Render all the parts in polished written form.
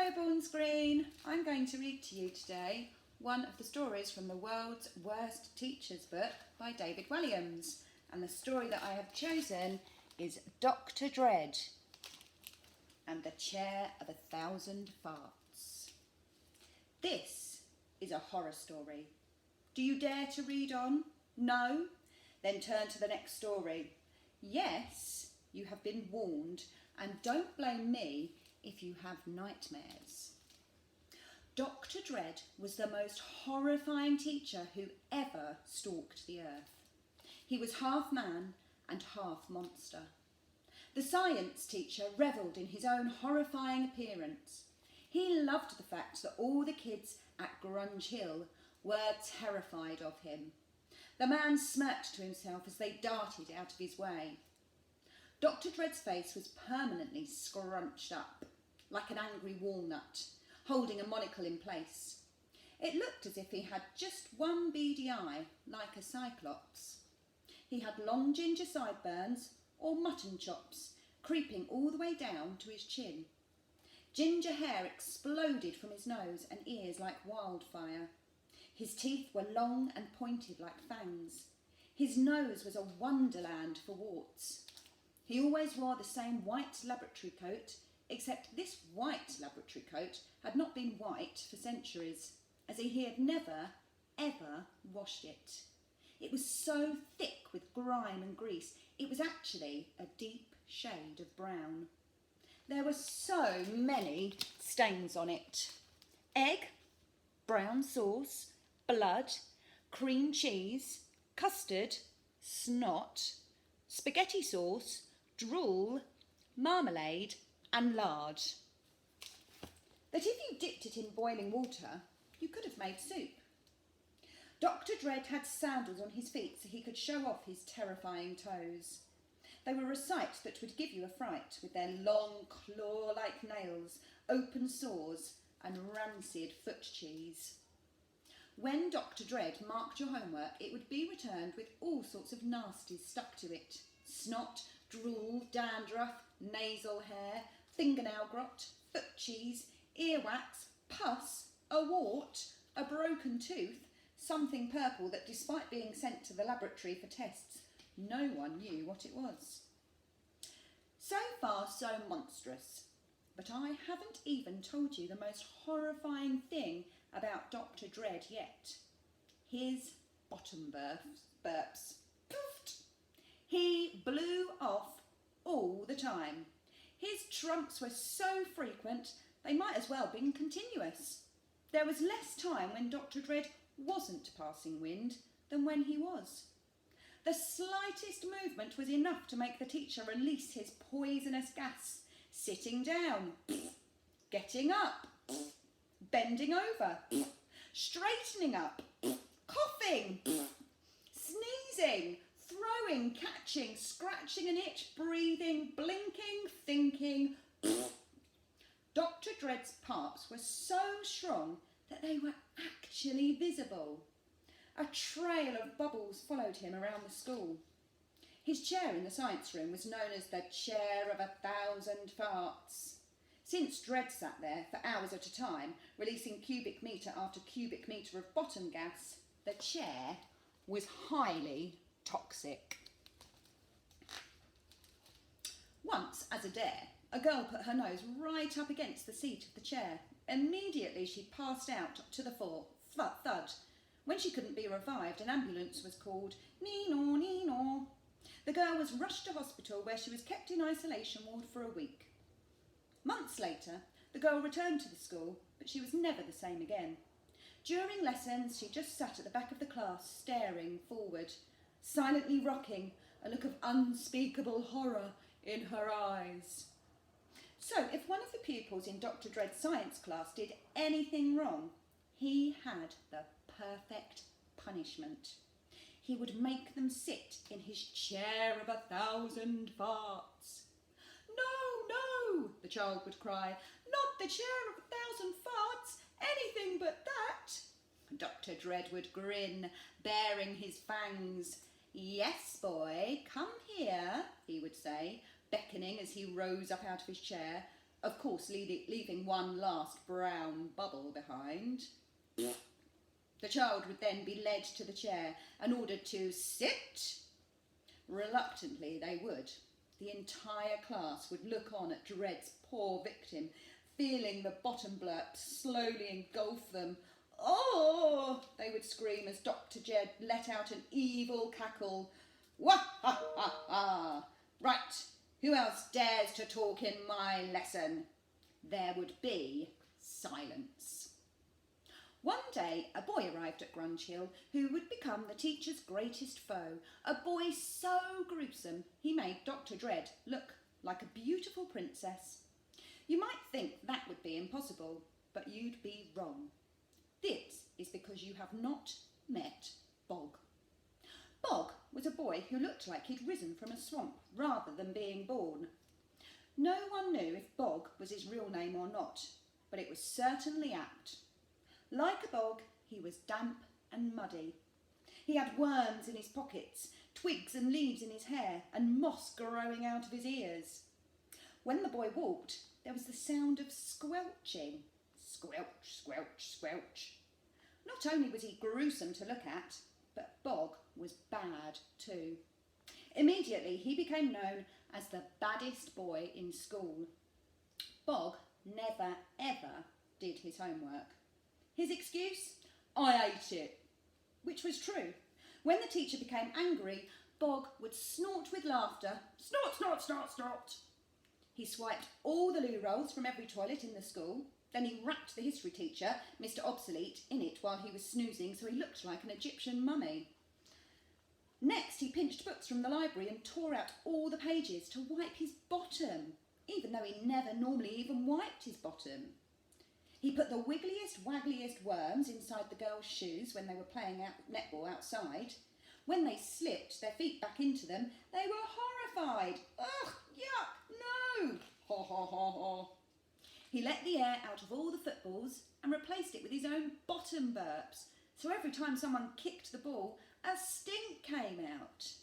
Hello Bourne's Green. I'm going to read to you today one of the stories from the World's Worst Teachers book by David Walliams, and the story that I have chosen is Dr. Dread and the Chair of 1,000 Farts. This is a horror story. Do you dare to read on? No? Then turn to the next story. Yes, you have been warned, and don't blame me if you have nightmares. Dr. Dread was the most horrifying teacher who ever stalked the earth. He was half man and half monster. The science teacher revelled in his own horrifying appearance. He loved the fact that all the kids at Grunge Hill were terrified of him. The man smirked to himself as they darted out of his way. Dr. Dread's face was permanently scrunched up, like an angry walnut, holding a monocle in place. It looked as if he had just one beady eye, like a cyclops. He had long ginger sideburns, or mutton chops, creeping all the way down to his chin. Ginger hair exploded from his nose and ears like wildfire. His teeth were long and pointed like fangs. His nose was a wonderland for warts. He always wore the same white laboratory coat, except this white laboratory coat had not been white for centuries, as he had never, ever washed it. It was so thick with grime and grease, it was actually a deep shade of brown. There were so many stains on it. Egg, brown sauce, blood, cream cheese, custard, snot, spaghetti sauce, drool, marmalade and lard. That if you dipped it in boiling water, you could have made soup. Dr. Dread had sandals on his feet so he could show off his terrifying toes. They were a sight that would give you a fright, with their long claw-like nails, open sores and rancid foot cheese. When Dr. Dread marked your homework, it would be returned with all sorts of nasties stuck to it. Snot, drool, dandruff, nasal hair, fingernail grot, foot cheese, earwax, pus, a wart, a broken tooth, something purple that, despite being sent to the laboratory for tests, no one knew what it was. So far, so monstrous. But I haven't even told you the most horrifying thing about Dr. Dread yet. His bottom burps. Poofed! He blew off all the time. His trumps were so frequent, they might as well have been continuous. There was less time when Dr. Dread wasn't passing wind than when he was. The slightest movement was enough to make the teacher release his poisonous gas. Sitting down, getting up, bending over, straightening up, coughing, sneezing, throwing, catching, scratching an itch, breathing, blinking, thinking. Dr. Dread's parts were so strong that they were actually visible. A trail of bubbles followed him around the school. His chair in the science room was known as the Chair of 1,000 Farts. Since Dread sat there for hours at a time, releasing cubic metre after cubic metre of bottom gas, the chair was highly toxic. Once, as a dare, a girl put her nose right up against the seat of the chair. Immediately she passed out to the floor, thud. When she couldn't be revived, an ambulance was called. Nee-naw, nee-naw. The girl was rushed to hospital, where she was kept in isolation ward for a week. Months later, the girl returned to the school, but she was never the same again. During lessons, she just sat at the back of the class, staring forward, silently rocking, a look of unspeakable horror in her eyes. So, if one of the pupils in Dr. Dread's science class did anything wrong, he had the perfect punishment. He would make them sit in his chair of 1,000 farts. No, no, the child would cry, not the chair of 1,000 farts, anything but that. Dr. Dread would grin, baring his fangs. Yes, boy, come here, he would say, beckoning as he rose up out of his chair. of course leaving one last brown bubble behind. The child would then be led to the chair and ordered to sit. Reluctantly they would. The entire class would look on at Dread's poor victim, feeling the bottom blurb slowly engulf them. "Oh!" they would scream as Dr. Jed let out an evil cackle. "Wah ha ha ha! Right, who else dares to talk in my lesson?" There would be silence. One day a boy arrived at Grunge Hill who would become the teacher's greatest foe, a boy so gruesome he made Dr. Dread look like a beautiful princess. You might think that would be impossible, but you'd be wrong. This is because you have not met Bog. Bog was a boy who looked like he'd risen from a swamp rather than being born. No one knew if Bog was his real name or not, but it was certainly apt. Like a bog, he was damp and muddy. He had worms in his pockets, twigs and leaves in his hair, and moss growing out of his ears. When the boy walked, there was the sound of squelching. Squelch, squelch, squelch. Not only was he gruesome to look at, but Bog was bad too. Immediately he became known as the baddest boy in school. Bog never ever did his homework. His excuse? "I ate it," which was true. When the teacher became angry, Bog would snort with laughter. Snort, snort, snort, snort. He swiped all the loo rolls from every toilet in the school. Then he wrapped the history teacher, Mr. Obsolete, in it while he was snoozing so he looked like an Egyptian mummy. Next, he pinched books from the library and tore out all the pages to wipe his bottom, even though he never normally even wiped his bottom. He put the wiggliest, waggliest worms inside the girls' shoes when they were playing netball outside. When they slipped their feet back into them, they were horrified. "Ugh, yuck, no!" Ha ha ha ha. He let the air out of all the footballs and replaced it with his own bottom burps, so every time someone kicked the ball, a stink came out.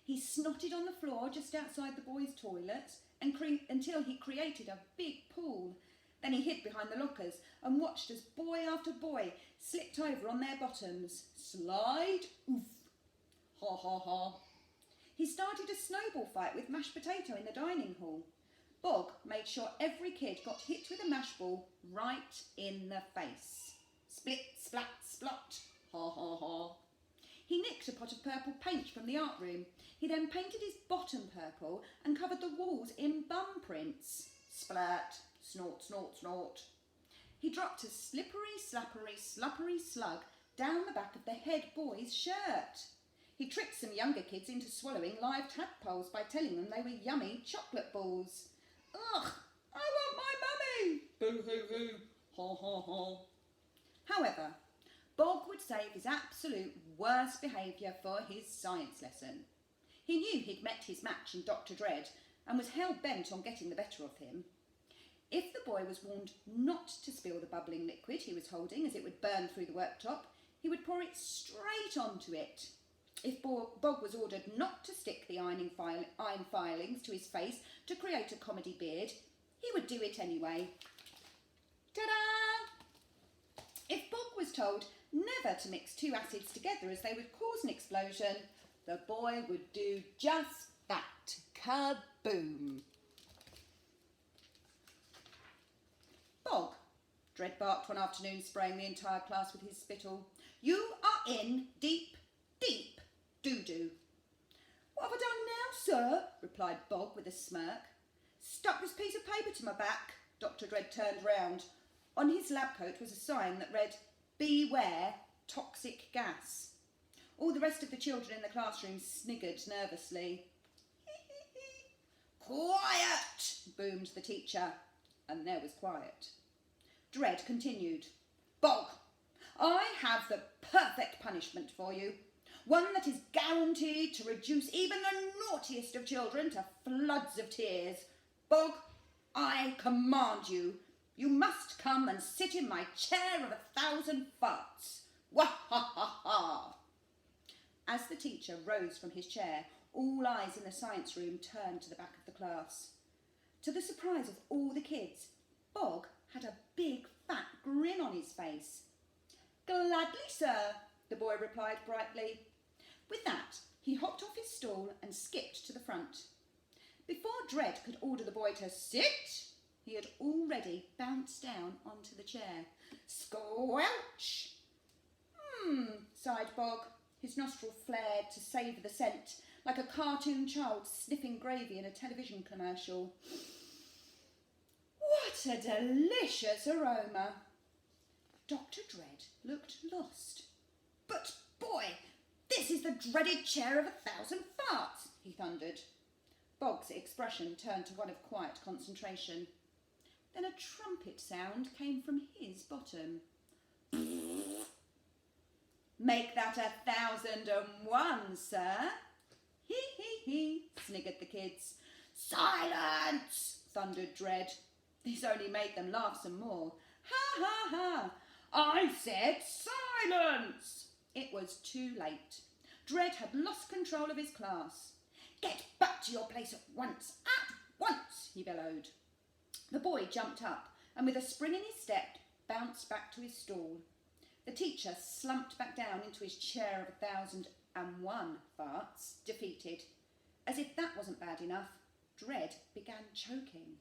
He snotted on the floor just outside the boys' toilets until he created a big pool. Then he hid behind the lockers and watched as boy after boy slipped over on their bottoms. Slide, oof, ha ha ha. He started a snowball fight with mashed potato in the dining hall. Bog made sure every kid got hit with a mash ball right in the face. Split, splat, splot, ha ha ha. He nicked a pot of purple paint from the art room. He then painted his bottom purple and covered the walls in bum prints. Splat, snort, snort, snort. He dropped a slippery, slappery, sluppery slug down the back of the head boy's shirt. He tricked some younger kids into swallowing live tadpoles by telling them they were yummy chocolate balls. Ugh, I want my mummy! Boo-hoo-hoo, ha ha ha. However, Bog would save his absolute worst behaviour for his science lesson. He knew he'd met his match in Dr. Dread and was hell-bent on getting the better of him. If the boy was warned not to spill the bubbling liquid he was holding as it would burn through the worktop, he would pour it straight onto it. If Bog was ordered not to stick the iron filings to his face to create a comedy beard, he would do it anyway. Ta-da! If Bog was told never to mix two acids together as they would cause an explosion, the boy would do just that. Kaboom! Bog, Dread barked one afternoon, spraying the entire class with his spittle. You are in deep, deep doo-doo. What have I done now, sir? Replied Bog with a smirk. Stuck this piece of paper to my back. Dr. Dread turned round. On his lab coat was a sign that read, "Beware toxic gas." All the rest of the children in the classroom sniggered nervously. Quiet, boomed the teacher, and there was quiet. Dread continued. Bog, I have the perfect punishment for you. One that is guaranteed to reduce even the naughtiest of children to floods of tears. Bog, I command you. You must come and sit in my chair of 1,000 farts. Wah ha ha ha. As the teacher rose from his chair, all eyes in the science room turned to the back of the class. To the surprise of all the kids, Bog had a big fat grin on his face. "Gladly, sir," the boy replied brightly. With that, he hopped off his stool and skipped to the front. Before Dred could order the boy to sit, he had already bounced down onto the chair. "Squelch!" Sighed Bog. His nostril flared to savour the scent, like a cartoon child sniffing gravy in a television commercial. What a delicious aroma! Dr. Dred looked lost. "But, boy, this is the dreaded chair of 1,000 farts," he thundered. Bog's expression turned to one of quiet concentration. Then a trumpet sound came from his bottom. "Make that 1,001, sir." He, sniggered the kids. "Silence!" thundered Dred. This only made them laugh some more. "Ha, ha, ha! I said silence!" It was too late. Dred had lost control of his class. "Get back to your place at once, he bellowed. The boy jumped up and with a spring in his step bounced back to his stall. The teacher slumped back down into his chair of 1,001 farts, defeated. As if that wasn't bad enough, Dred began choking.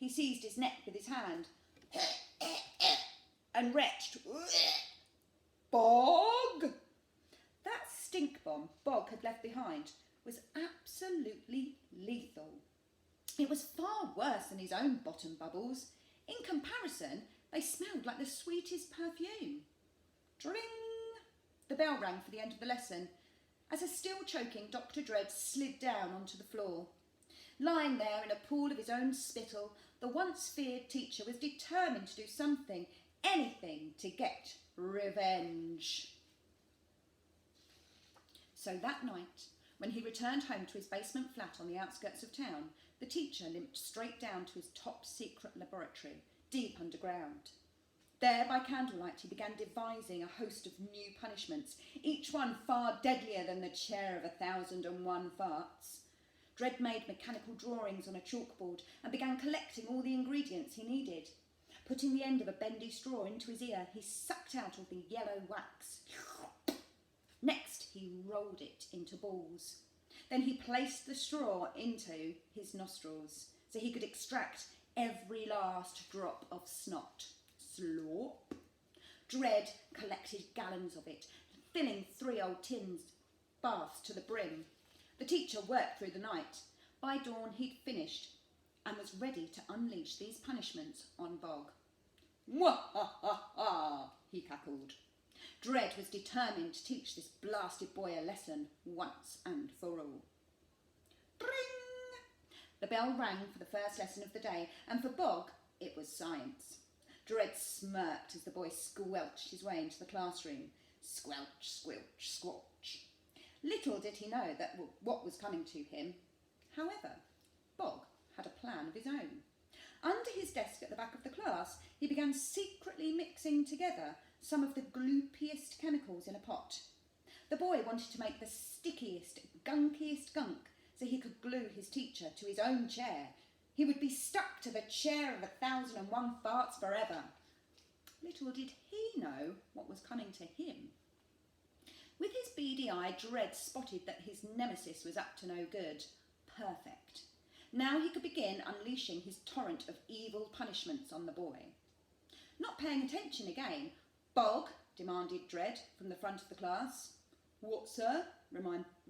He seized his neck with his hand and retched. "Bog!" That stink bomb Bog had left behind was absolutely lethal. It was far worse than his own bottom bubbles. In comparison, they smelled like the sweetest perfume. Dring! The bell rang for the end of the lesson, as a still choking Dr. Dred slid down onto the floor. Lying there in a pool of his own spittle, the once feared teacher was determined to do something, anything, to get revenge. So that night, when he returned home to his basement flat on the outskirts of town, the teacher limped straight down to his top-secret laboratory, deep underground. There, by candlelight, he began devising a host of new punishments, each one far deadlier than the chair of 1,001 farts. Dred made mechanical drawings on a chalkboard and began collecting all the ingredients he needed. Putting the end of a bendy straw into his ear, he sucked out all the yellow wax. Next, he rolled it into balls. Then he placed the straw into his nostrils so he could extract every last drop of snot. Slop. Dred collected gallons of it, filling 3 old tins baths to the brim. The teacher worked through the night. By dawn he'd finished and was ready to unleash these punishments on Bog. "Mwahaha!" he cackled. Dred was determined to teach this blasted boy a lesson once and for all. Ring! The bell rang for the first lesson of the day, and for Bog it was science. Dred smirked as the boy squelched his way into the classroom. Squelch, squelch, squelch. Little did he know that what was coming to him. However, Bog had a plan of his own. Under his desk at the back of the class, he began secretly mixing together some of the gloopiest chemicals in a pot. The boy wanted to make the stickiest, gunkiest gunk so he could glue his teacher to his own chair. He would be stuck to the chair of 1,001 farts forever. Little did he know what was coming to him. With his beady eye, Dred spotted that his nemesis was up to no good. Perfect. Now he could begin unleashing his torrent of evil punishments on the boy. Not paying attention again, "Bog," demanded Dred from the front of the class. "What, sir?"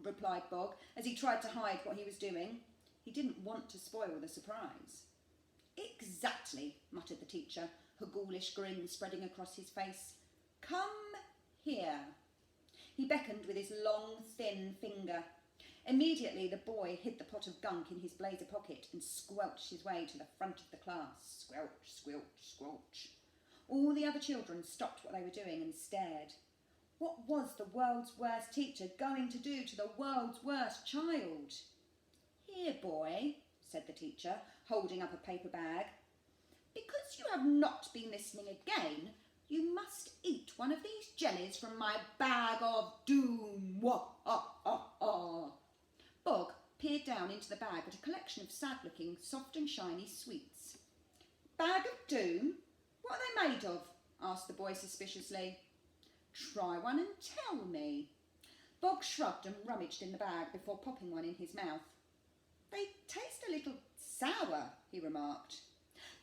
replied Bog, as he tried to hide what he was doing. He didn't want to spoil the surprise. "Exactly," muttered the teacher, a ghoulish grin spreading across his face. "Come here." He beckoned with his long, thin finger. Immediately the boy hid the pot of gunk in his blazer pocket and squelched his way to the front of the class. Squelch, squelch, squelch. All the other children stopped what they were doing and stared. What was the world's worst teacher going to do to the world's worst child? "Here, boy," said the teacher, holding up a paper bag. "Because you have not been listening again, you must eat one of these jellies from my bag of doom. Wah, ah, ah, ah." Bog peered down into the bag at a collection of sad-looking, soft and shiny sweets. "Bag of doom? What are they made of?" asked the boy suspiciously. "Try one and tell me." Bog shrugged and rummaged in the bag before popping one in his mouth. "They taste a little sour," he remarked.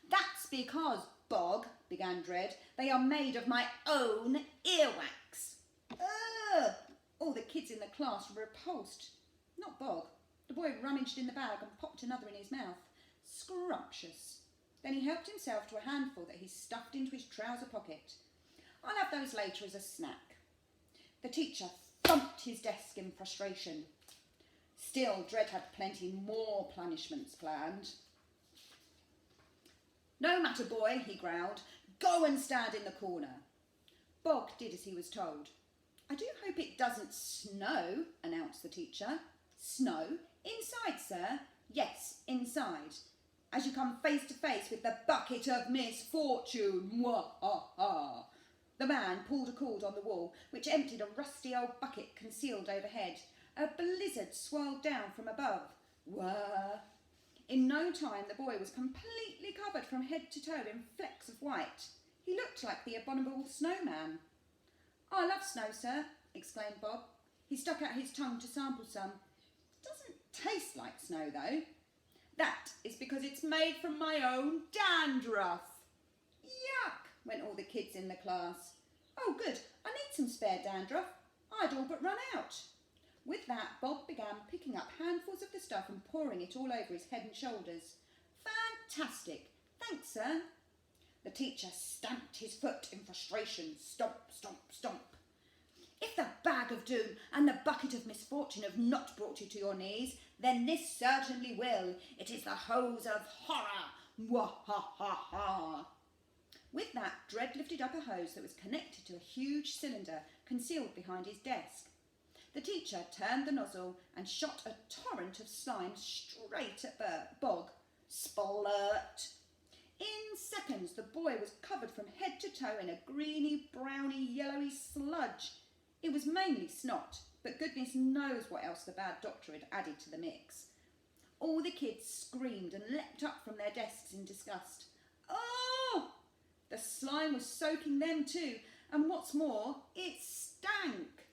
"That's because, Bog," began Dred, "they are made of my own earwax." "Ugh!" All the kids in the class were repulsed. Not Bog. The boy rummaged in the bag and popped another in his mouth. Scrumptious. Then he helped himself to a handful that he stuffed into his trouser pocket. "I'll have those later as a snack." The teacher thumped his desk in frustration. Still, Dred had plenty more punishments planned. "No matter, boy," he growled. "Go and stand in the corner." Bog did as he was told. "I do hope it doesn't snow," announced the teacher. "Snow? Inside, sir." "Yes, inside. As you come face to face with the bucket of misfortune. Mwah-ha-ha." The man pulled a cord on the wall, which emptied a rusty old bucket concealed overhead. A blizzard swirled down from above. Wah! In no time, the boy was completely covered from head to toe in flecks of white. He looked like the abominable snowman. "I love snow, sir," exclaimed Bob. He stuck out his tongue to sample some. "It doesn't taste like snow, though." "That is because it's made from my own dandruff." "Yuck," went all the kids in the class. "Oh, good, I need some spare dandruff. I'd all but run out." With that, Bob began picking up handfuls of the stuff and pouring it all over his head and shoulders. "Fantastic. Thanks, sir." The teacher stamped his foot in frustration. Stomp, stomp, stomp. "If the bag of doom and the bucket of misfortune have not brought you to your knees, then this certainly will. It is the hose of horror. Wah-ha-ha-ha." With that, Dred lifted up a hose that was connected to a huge cylinder concealed behind his desk. The teacher turned the nozzle and shot a torrent of slime straight at Bog. Splurt! In seconds, the boy was covered from head to toe in a greeny, browny, yellowy sludge. It was mainly snot, but goodness knows what else the bad doctor had added to the mix. All the kids screamed and leapt up from their desks in disgust. "Oh!" The slime was soaking them too, and what's more, it stank.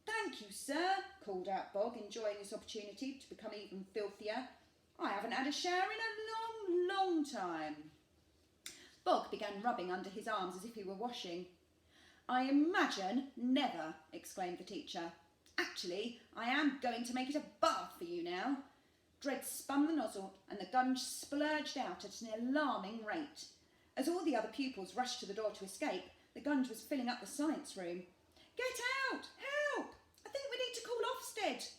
"Thank you, sir," called out Bog, enjoying this opportunity to become even filthier. "I haven't had a shower in a long, long time." Bog began rubbing under his arms as if he were washing. "I imagine never," exclaimed the teacher. "Actually, I am going to make it a bath for you now." Dred spun the nozzle and the gunge splurged out at an alarming rate. As all the other pupils rushed to the door to escape, the gunge was filling up the science room. "Get out! Help! I think we need to call Ofsted."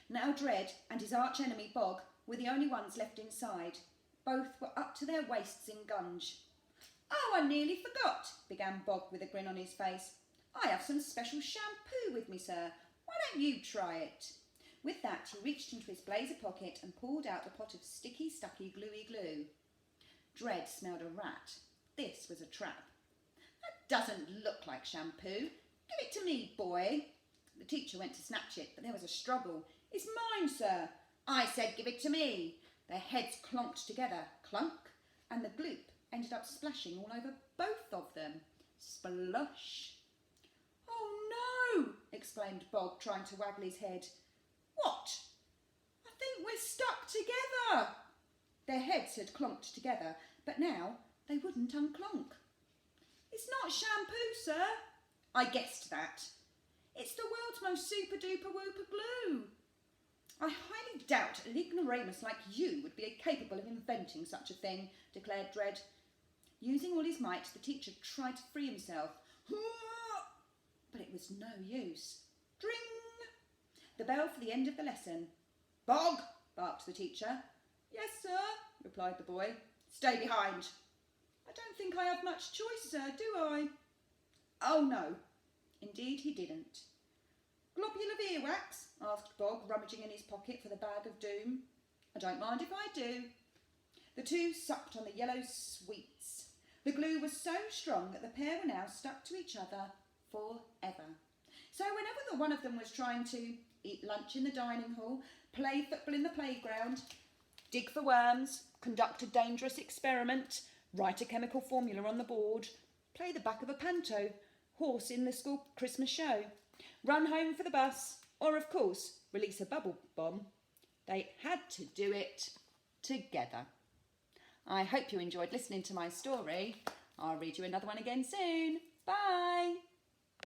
Now Dred and his arch-enemy Bog were the only ones left inside. Both were up to their waists in gunge. "Oh, I nearly forgot," began Bog with a grin on his face. "I have some special shampoo with me, sir. Why don't you try it?" With that, he reached into his blazer pocket and pulled out the pot of sticky, stucky, gluey glue. Dred smelled a rat. This was a trap. "That doesn't look like shampoo. Give it to me, boy." The teacher went to snatch it, but there was a struggle. "It's mine, sir." "I said give it to me." Their heads clonked together, clunk, and the gloop ended up splashing all over both of them. Splosh. "Oh no!" exclaimed Bog, trying to waggle his head. "What?" "I think we're stuck together." Their heads had clonked together, but now they wouldn't unclonk. "It's not shampoo, sir." "I guessed that." "It's the world's most super-duper-wooper glue." "I highly doubt an ignoramus like you would be capable of inventing such a thing," declared Dred. Using all his might, the teacher tried to free himself. But it was no use. Dring! The bell for the end of the lesson. "Bog!" barked the teacher. "Yes, sir," replied the boy. "Stay behind." "I don't think I have much choice, sir, do I?" Oh, no. Indeed he didn't. "Globule of earwax?" asked Bog, rummaging in his pocket for the bag of doom. "I don't mind if I do." The two sucked on the yellow sweets. The glue was so strong that the pair were now stuck to each other forever. So whenever the one of them was trying to eat lunch in the dining hall, play football in the playground, dig for worms, conduct a dangerous experiment, write a chemical formula on the board, play the back of a panto, horse in the school Christmas show, run home for the bus, or of course, release a bubble bomb. They had to do it together. I hope you enjoyed listening to my story. I'll read you another one again soon. Bye.